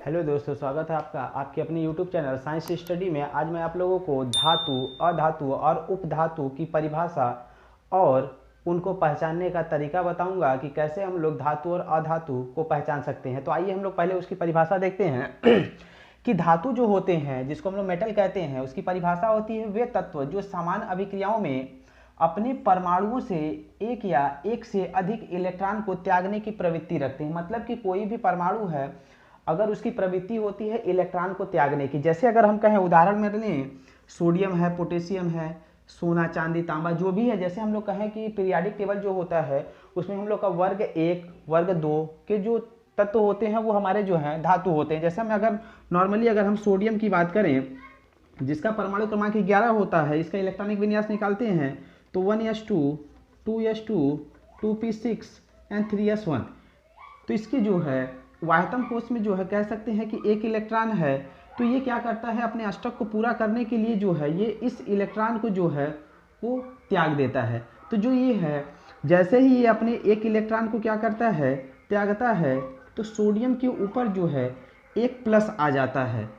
Hello दोस्तों, स्वागत है आपका आपके अपने यूट्यूब चैनल साइंस स्टडी में। आज मैं आप लोगों को धातु, अधातु और उपधातु की परिभाषा और उनको पहचानने का तरीका बताऊंगा कि कैसे हम लोग धातु और अधातु को पहचान सकते हैं। तो आइए हम लोग पहले उसकी परिभाषा देखते हैं कि धातु जो होते हैं, जिसको हम लोग मेटल कहते हैं, उसकी परिभाषा होती है वे तत्व जो समान अभिक्रियाओं में अपने परमाणुओं से एक या एक से अधिक इलेक्ट्रॉन को त्यागने की प्रवृत्ति रखते हैं। मतलब कि कोई भी परमाणु है, अगर उसकी प्रवृत्ति होती है इलेक्ट्रॉन को त्यागने की, जैसे अगर हम कहें उदाहरण में लें, सोडियम है, पोटेशियम है, सोना, चांदी, तांबा जो भी है, जैसे हम लोग कहें कि पीरियाडिक टेबल जो होता है उसमें हम लोग का वर्ग 1 वर्ग 2 के जो तत्व होते हैं वो हमारे जो हैं धातु होते हैं। जैसे हम अगर नॉर्मली अगर हम सोडियम की बात करें, जिसका परमाणु क्रमांक 11 होता है, इसका इलेक्ट्रॉनिक विन्यास निकालते हैं तो 1s2 2s2 2p6 and 3s1। तो इसकी जो है वायतम कोश में जो है कह सकते हैं कि एक इलेक्ट्रॉन है, तो ये क्या करता है, अपने अष्टक को पूरा करने के लिए जो है ये इस इलेक्ट्रॉन को जो है वो त्याग देता है। तो जो ये है, जैसे ही ये अपने एक इलेक्ट्रॉन को क्या करता है, त्यागता है, तो सोडियम के ऊपर जो है एक प्लस आ जाता है।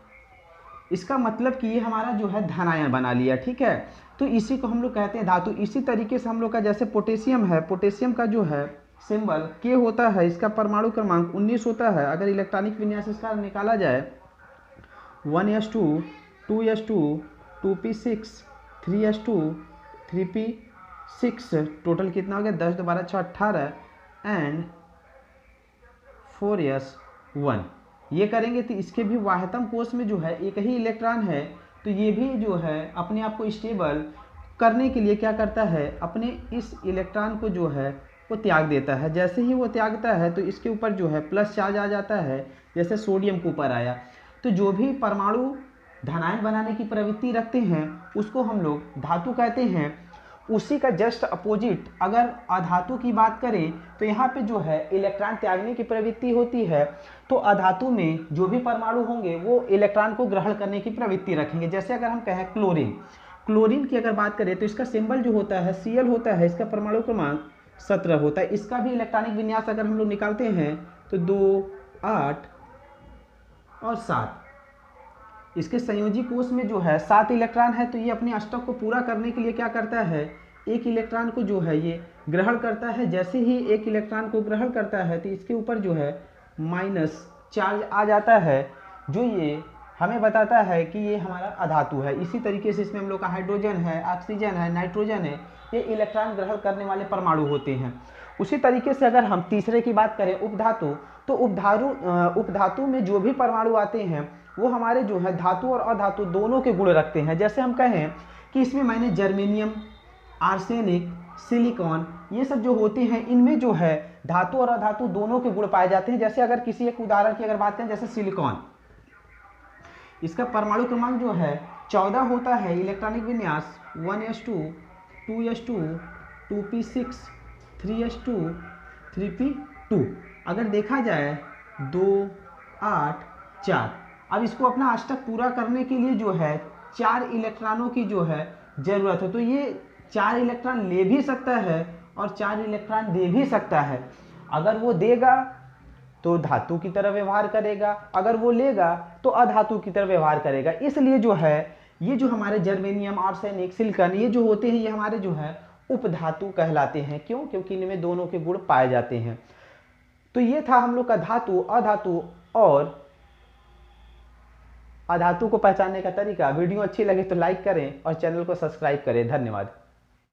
इसका मतलब कि ये हमारा जो है धनायन बना लिया, ठीक है। तो इसी को हम लोग कहते हैं धातु। इसी तरीके से हम लोग का जैसे पोटेशियम है, पोटेशियम का जो है सिंबल के होता है, इसका परमाणु क्रमांक 19 होता है। अगर इलेक्ट्रॉनिक विन्यास इसका निकाला जाए 1s2 2s2 2p6 3s2 3p6, total कितना हो गया, 10 12 6 18 एंड 4s1। ये करेंगे तो इसके भी वाहतम कोश में जो है एक ही इलेक्ट्रॉन है, तो ये भी जो है अपने आप को स्टेबल करने के लिए क्या करता है, अपने इस इलेक्ट्रॉन को जो है वो त्याग देता है। जैसे ही वो त्यागता है तो इसके ऊपर जो है प्लस चार्ज आ जाता है, जैसे सोडियम के ऊपर आया। तो जो भी परमाणु धनायन बनाने की प्रवृत्ति रखते हैं उसको हम लोग धातु कहते हैं। उसी का जस्ट अपोजिट अगर अधातु की बात करें तो यहाँ पे जो है इलेक्ट्रॉन त्यागने की प्रवृत्ति होती है, तो अधातु में जो भी परमाणु होंगे वो इलेक्ट्रॉन को ग्रहण करने की प्रवृत्ति रखेंगे। जैसे अगर हम कहें क्लोरीन, क्लोरीन की अगर बात करें तो इसका सिंबल जो होता है Cl होता है, इसका परमाणु क्रमांक 17 होता है। इसका भी इलेक्ट्रॉनिक विन्यास अगर हम लोग निकालते हैं तो 2 8 और 7, इसके संयोजी कोश में जो है 7 इलेक्ट्रॉन है। तो ये अपने अष्टक को पूरा करने के लिए क्या करता है, एक इलेक्ट्रॉन को जो है ये ग्रहण करता है। जैसे ही एक इलेक्ट्रॉन को ग्रहण करता है तो इसके ऊपर जो है माइनस चार्ज आ जाता है, जो ये हमें बताता है कि ये हमारा अधातु है। इसी तरीके से इसमें हम लोग का हाइड्रोजन है, ऑक्सीजन है, नाइट्रोजन है, ये इलेक्ट्रॉन ग्रहण करने वाले परमाणु होते हैं। उसी तरीके से अगर हम तीसरे की बात करें उपधातु, तो उपधातु में जो भी परमाणु आते हैं वो हमारे जो है धातु और अधातु दोनों के गुण रखते हैं। जैसे हम कहें कि इसमें मैंने जर्मेनियम, आर्सेनिक, सिलिकॉन, ये सब जो होते हैं इनमें जो है धातु और अधातु दोनों के गुण पाए जाते हैं। जैसे अगर किसी एक उदाहरण की अगर बात करें, जैसे सिलिकॉन, इसका परमाणु क्रमांक जो है 14 होता है, इलेक्ट्रॉनिक विन्यास 1s2 2s2 2p6 3s2 3p2। अगर देखा जाए 2 8 4, अब इसको अपना अष्टक पूरा करने के लिए जो है 4 इलेक्ट्रॉनों की जो है जरूरत है। तो ये 4 इलेक्ट्रॉन ले भी सकता है और 4 इलेक्ट्रॉन दे भी सकता है। अगर वो देगा तो धातु की तरह व्यवहार करेगा, अगर वो लेगा तो अधातु की तरह व्यवहार करेगा। इसलिए जो है ये जो हमारे जर्मेनियम, आर्सेनिक, सिलिकॉन ये जो होते हैं ये हमारे जो है उपधातु कहलाते हैं। क्यों? क्योंकि इनमें दोनों के गुण पाए जाते हैं। तो ये था हम लोग का धातु, अधातु और अधातु को पहचानने का तरीका। वीडियो अच्छी लगे तो लाइक करें और चैनल को सब्सक्राइब करें। धन्यवाद।